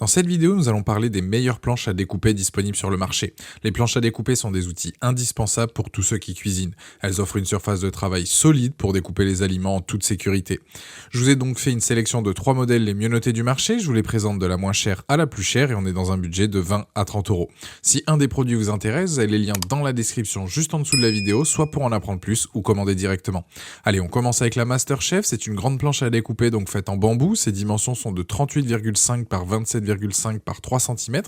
Dans cette vidéo, nous allons parler des meilleures planches à découper disponibles sur le marché. Les planches à découper sont des outils indispensables pour tous ceux qui cuisinent. Elles offrent une surface de travail solide pour découper les aliments en toute sécurité. Je vous ai donc fait une sélection de 3 modèles les mieux notés du marché. Je vous les présente de la moins chère à la plus chère et on est dans un budget de 20 à 30 euros. Si un des produits vous intéresse, vous avez les liens dans la description juste en dessous de la vidéo, soit pour en apprendre plus ou commander directement. Allez, on commence avec la Master Chef. C'est une grande planche à découper donc faite en bambou. Ses dimensions sont de 38,5 par 27,5 par 3 cm.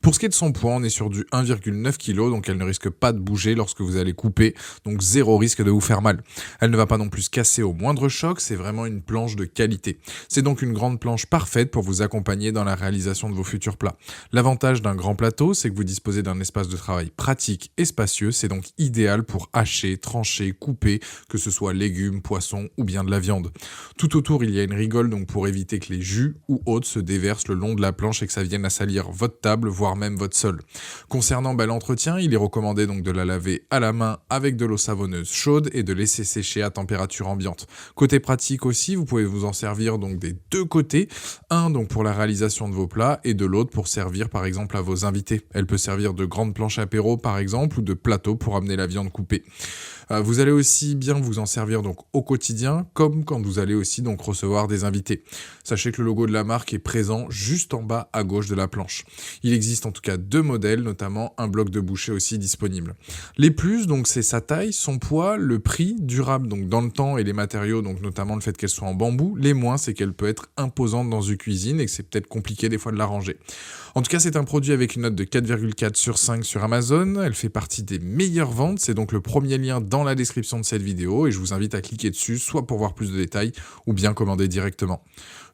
Pour ce qui est de son poids, on est sur du 1,9 kg, donc elle ne risque pas de bouger lorsque vous allez couper, donc zéro risque de vous faire mal. Elle ne va pas non plus se casser au moindre choc, c'est vraiment une planche de qualité. C'est donc une grande planche parfaite pour vous accompagner dans la réalisation de vos futurs plats. L'avantage d'un grand plateau, c'est que vous disposez d'un espace de travail pratique et spacieux, c'est donc idéal pour hacher, trancher, couper, que ce soit légumes, poissons ou bien de la viande. Tout autour, il y a une rigole donc pour éviter que les jus ou autres se déversent le long de la planche et que ça vienne à salir votre table, voire même votre sol. Concernant l'entretien, il est recommandé donc de la laver à la main avec de l'eau savonneuse chaude et de laisser sécher à température ambiante. Côté pratique aussi, vous pouvez vous en servir donc des deux côtés, un donc pour la réalisation de vos plats et de l'autre pour servir par exemple à vos invités. Elle peut servir de grande planche apéro par exemple ou de plateau pour amener la viande coupée. Vous allez aussi bien vous en servir donc au quotidien, comme quand vous allez aussi donc recevoir des invités. Sachez que le logo de la marque est présent juste en bas à gauche de la planche. Il existe en tout cas 2 modèles, notamment un bloc de bouchée aussi disponible. Les plus, donc c'est sa taille, son poids, le prix, durable donc dans le temps et les matériaux, donc notamment le fait qu'elle soit en bambou. Les moins, c'est qu'elle peut être imposante dans une cuisine et que c'est peut-être compliqué des fois de la ranger. En tout cas, c'est un produit avec une note de 4,4 sur 5 sur Amazon. Elle fait partie des meilleures ventes. C'est donc le premier lien dans la description de cette vidéo et je vous invite à cliquer dessus, soit pour voir plus de détails ou bien commander directement.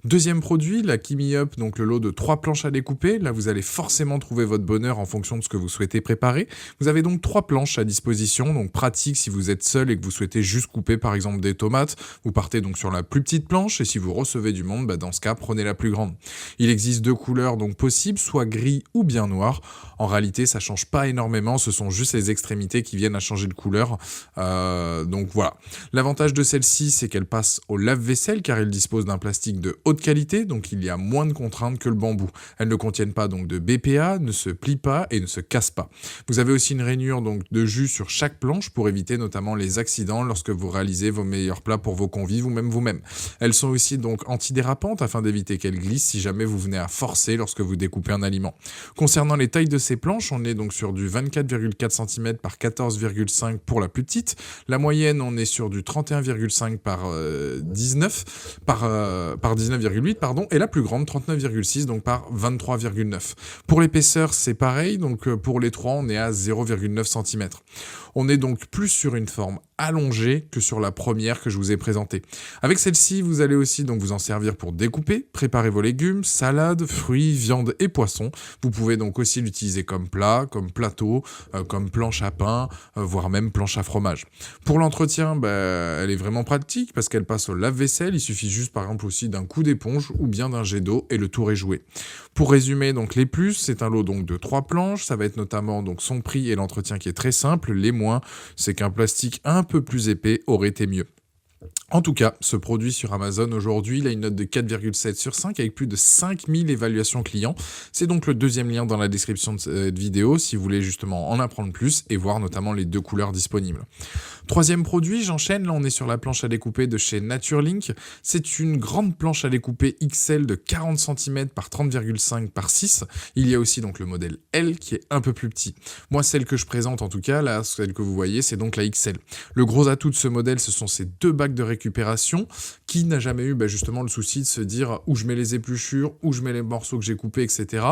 Deuxième produit, la Kimi Up, donc le lot de 3 planches à découper. Là, vous allez forcément trouver votre bonheur en fonction de ce que vous souhaitez préparer. Vous avez donc 3 planches à disposition, donc pratique si vous êtes seul et que vous souhaitez juste couper par exemple des tomates. Vous partez donc sur la plus petite planche et si vous recevez du monde, dans ce cas, prenez la plus grande. Il existe 2 couleurs donc possibles, soit gris ou bien noir. En réalité, ça change pas énormément, ce sont juste les extrémités qui viennent à changer de couleur. Donc voilà. L'avantage de celle-ci, c'est qu'elle passe au lave-vaisselle car elle dispose d'un plastique de haute qualité, donc il y a moins de contraintes que le bambou. Elles ne contiennent pas donc de BPA, ne se plient pas et ne se cassent pas. Vous avez aussi une rainure donc de jus sur chaque planche pour éviter notamment les accidents lorsque vous réalisez vos meilleurs plats pour vos convives ou même vous-même. Elles sont aussi donc antidérapantes afin d'éviter qu'elles glissent si jamais vous venez à forcer lorsque vous découpez un aliment. Concernant les tailles de ces planches, on est donc sur du 24,4 cm par 14,5 pour la plus petite. La moyenne, on est sur du 31,5 par 19 par 19,8 pardon, et la plus grande 39,6 donc par 23,9. Pour l'épaisseur, c'est pareil, donc pour les 3, on est à 0,9 cm. On est donc plus sur une forme allongée que sur la première que je vous ai présentée. Avec celle-ci, vous allez aussi donc vous en servir pour découper, préparer vos légumes, salades, fruits, viande et poissons. Vous pouvez donc aussi l'utiliser comme plat, comme plateau, comme planche à pain, voire même planche à fromage. Pour l'entretien, elle est vraiment pratique parce qu'elle passe au lave-vaisselle. Il suffit juste par exemple aussi d'un coup d'éponge ou bien d'un jet d'eau et le tour est joué. Pour résumer donc les plus, c'est un lot donc de 3 planches. Ça va être notamment donc son prix et l'entretien qui est très simple. Les moins, c'est qu'un plastique un peu plus épais aurait été mieux. En tout cas, ce produit sur Amazon aujourd'hui, il a une note de 4,7 sur 5 avec plus de 5000 évaluations clients. C'est donc le deuxième lien dans la description de cette vidéo si vous voulez justement en apprendre plus et voir notamment les 2 couleurs disponibles. Troisième produit, j'enchaîne, là on est sur la planche à découper de chez Naturelink. C'est une grande planche à découper XL de 40 cm par 30,5 par 6. Il y a aussi donc le modèle L qui est un peu plus petit. Moi, celle que je présente en tout cas, là, celle que vous voyez, c'est donc la XL. Le gros atout de ce modèle, ce sont ces 2 bacs de récupération. Qui n'a jamais eu justement le souci de se dire où je mets les épluchures, où je mets les morceaux que j'ai coupés, etc.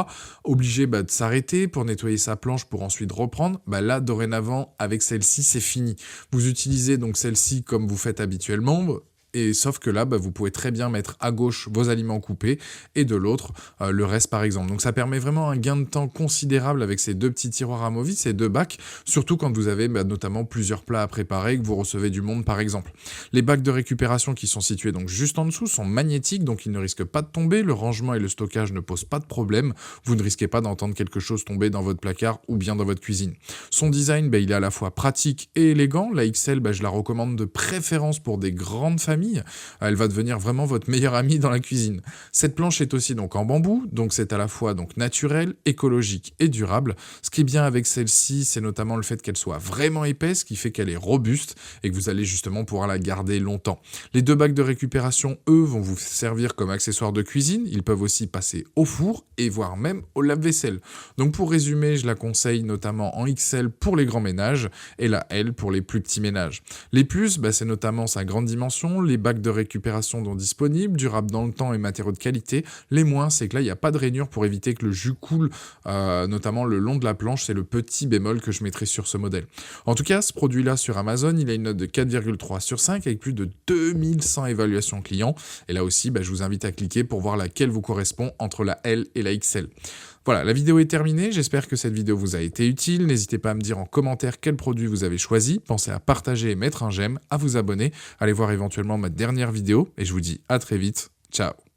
Obligé de s'arrêter pour nettoyer sa planche pour ensuite reprendre. Là, dorénavant, avec celle-ci, c'est fini. Vous utilisez donc celle-ci comme vous faites habituellement. Et sauf que là, vous pouvez très bien mettre à gauche vos aliments coupés et de l'autre, le reste par exemple. Donc ça permet vraiment un gain de temps considérable avec ces 2 petits tiroirs amovibles, ces 2 bacs, surtout quand vous avez notamment plusieurs plats à préparer et que vous recevez du monde par exemple. Les bacs de récupération qui sont situés donc juste en dessous sont magnétiques, donc ils ne risquent pas de tomber. Le rangement et le stockage ne posent pas de problème. Vous ne risquez pas d'entendre quelque chose tomber dans votre placard ou bien dans votre cuisine. Son design, il est à la fois pratique et élégant. La XL, je la recommande de préférence pour des grandes familles famille, elle va devenir vraiment votre meilleure amie dans la cuisine. Cette planche est aussi donc en bambou, donc c'est à la fois donc naturel, écologique et durable. Ce qui est bien avec celle-ci, c'est notamment le fait qu'elle soit vraiment épaisse, qui fait qu'elle est robuste et que vous allez justement pouvoir la garder longtemps. Les deux bacs de récupération, eux, vont vous servir comme accessoires de cuisine. Ils peuvent aussi passer au four et voire même au lave-vaisselle. Donc pour résumer, je la conseille notamment en XL pour les grands ménages et la L pour les plus petits ménages. Les plus, c'est notamment sa grande dimension, les bacs de récupération dont disponibles, durables dans le temps et matériaux de qualité. Les moins, c'est que là, il n'y a pas de rainure pour éviter que le jus coule, notamment le long de la planche. C'est le petit bémol que je mettrai sur ce modèle. En tout cas, ce produit-là sur Amazon, il a une note de 4,3 sur 5 avec plus de 2100 évaluations clients. Et là aussi, je vous invite à cliquer pour voir laquelle vous correspond entre la L et la XL. Voilà, la vidéo est terminée, j'espère que cette vidéo vous a été utile, n'hésitez pas à me dire en commentaire quel produit vous avez choisi, pensez à partager et mettre un j'aime, à vous abonner, allez voir éventuellement ma dernière vidéo, et je vous dis à très vite, ciao.